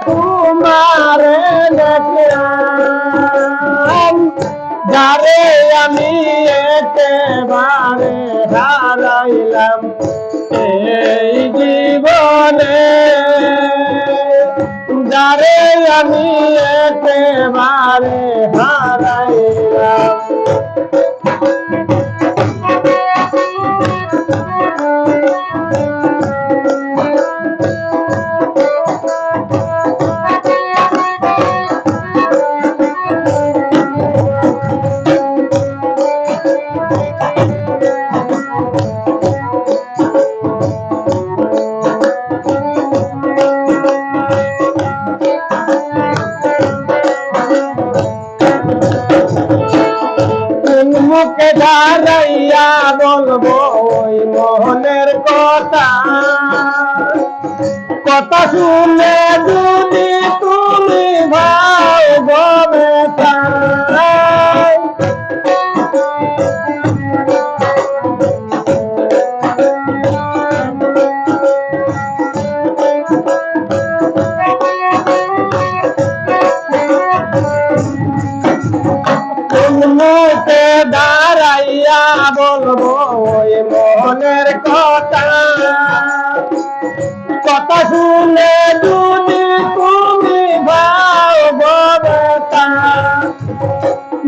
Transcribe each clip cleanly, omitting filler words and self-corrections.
তোমারে দেখলাম, যারে আমি একেবারে হারাইলাম এই জীবনে, যারে আমি একেবারে হারাইলাম। মুখে দাঁড়াইয়া বলবো ওই মোহনের কথা, কথা শুনে যদি তুমি ভাই গবে মুখে দাঁড়াইয়া বলবো ওই মনের কথা, কথা শুনে যদি তুমি ভাও ব্যথা,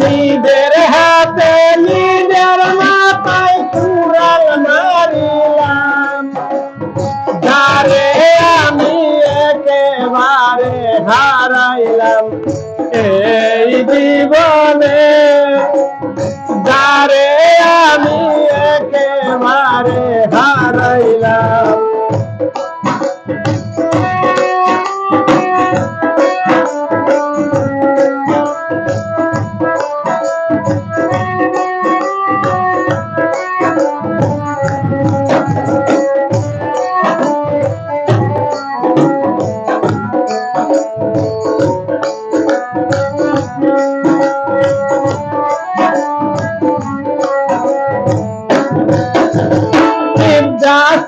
নিজের হাতে নিজের মাথায় কুড়াল মারিলাম, যারে আমি একেবারে হারাইলাম এই জীবনে, যারে আমি একেবারে হারাইলাম।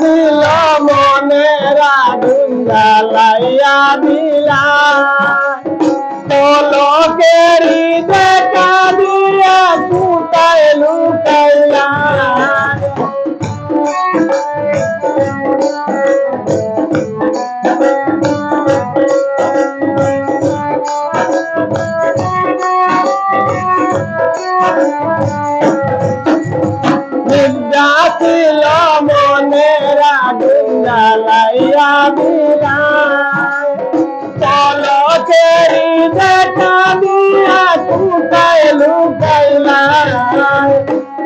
ছিল মনের আগুন জ্বালাইয়া দিলা, পলকেরই দেখা দিয়া কোথায় লুকাইলা, ছিল মনের আগুন জ্বালাইয়া দিলা, পলকেরই দেখা দিয়া কোথায় লুকাইলা,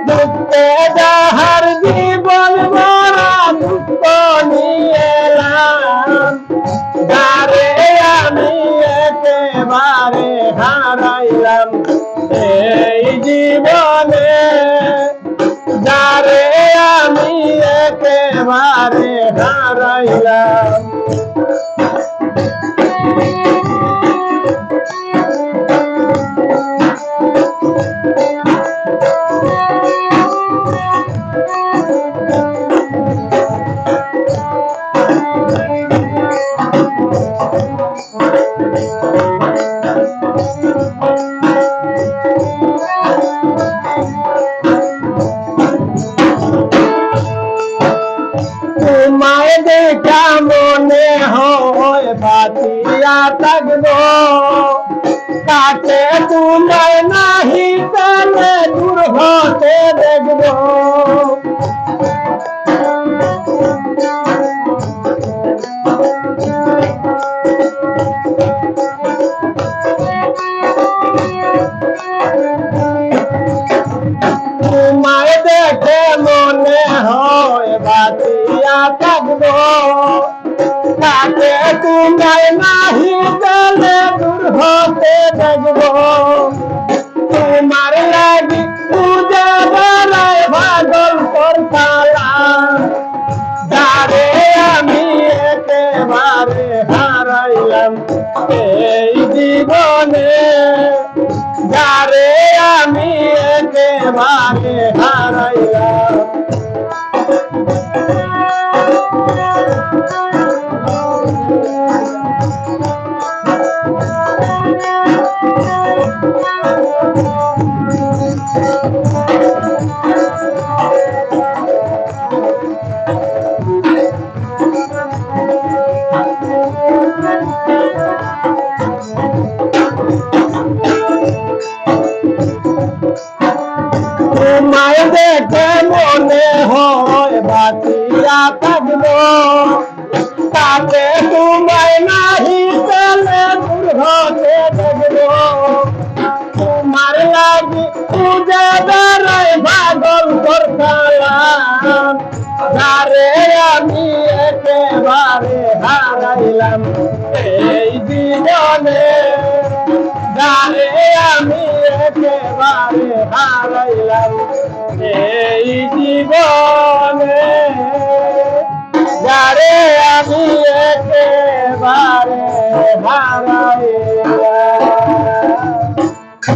দুঃখে যাহার জীবন ভরা দুঃখ নিয়ে এলাম, যারে আমি একেবারে হারাইলাম এই জীবনে, যারে আমি একেবারে হারাইলাম। তোমায় দেখা মনে হয় বাঁচিয়া থাকবো, কাছে তোমায় নাহি তাহলে দূর হতে দেখবো, তোমায় দেখে মনে হয় বাঁচিয়া থাকবো, কাছে তোমায় নাহি গেলে দূর হতে দেখবো, তোমার লাগি পূজা বেলায় পাগল করতালাম, যারে আমি একেবারে হারাইলাম এই জীবনে, যারে আমি একেবারে হারাইলাম। পূজা দ্বারাই পাগল করতাম যারে আমি একেবারে হারাইলাম এই জীবনে যারে আমি একেবারে হারাইলাম এই জীবনে যারে আমি একেবারে হারাইলাম